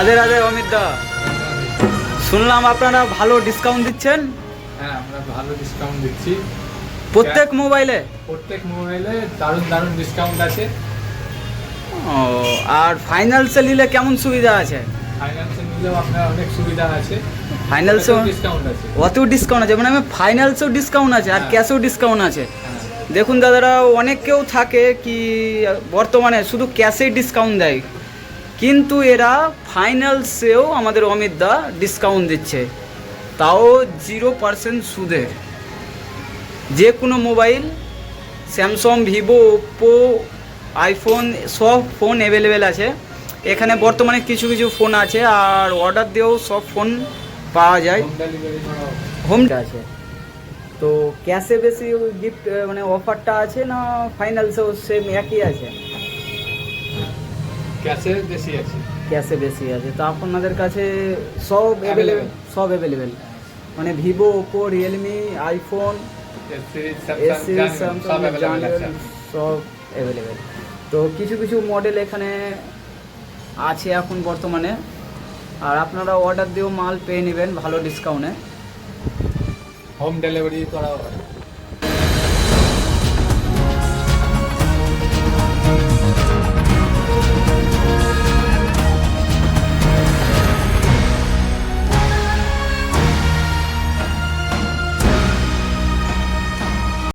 রাধে রাধে অমিত দা, শুনলাম আপনারা ভালো ডিসকাউন্ট দিচ্ছেন। হ্যাঁ, আমরা ভালো ডিসকাউন্ট দিচ্ছি প্রত্যেক মোবাইলে। প্রত্যেক মোবাইলে দারুণ দারুণ ডিসকাউন্ট আছে। ও, আর ফাইন্যান্সে নিলে কেমন সুবিধা আছে? ফাইন্যান্সে নিলেও আপনার অনেক সুবিধা আছে। ফাইন্যান্সেও ডিসকাউন্ট আছে। অতেও ডিসকাউন্ট আছে, মানে আমি ফাইন্যান্সেও ডিসকাউন্ট আছে আর হ্যাঁ। ক্যাশেও ডিসকাউন্ট আছে। হ্যাঁ, দেখুন দাদারা, অনেক কেউ থাকে কি বর্তমানে শুধু ক্যাশেই ডিসকাউন্ট দেয়, কিন্তু এরা ফাইন্যান্সেও আমাদের অমিত দা ডিসকাউন্ট দিচ্ছে, তাও 0% সুদে। যে কোনো mobile, Samsung, Vivo, Oppo, iPhone, সব ফোন অ্যাভেলেবেল আছে এখানে। বর্তমানে কিছু কিছু ফোন আছে, আর অর্ডার দিয়েও সব ফোন পাওয়া যায়। হোম ডেলিভারি হোম আছে। তো ক্যাশে বেশি গিফট মানে অফারটা আছে না ফাইন্যান্সেও সেম একই আছে? ক্যাশে বেশি আছে। ক্যাশে বেশি আছে, তো আপনাদের কাছে সব অ্যাভেলেবেল? সব অ্যাভেলেবেল, মানে ভিভো, ওপো, রিয়েলমি, আইফোন, সব অ্যাভেলেবেল আছে। সব অ্যাভেলেবেল। তো কিছু কিছু মডেল এখানে আছে এখন বর্তমানে, আর আপনারা অর্ডার দিয়েও মাল পেয়ে নেবেন ভালো ডিসকাউন্টে। হোম ডেলিভারি করা হয়।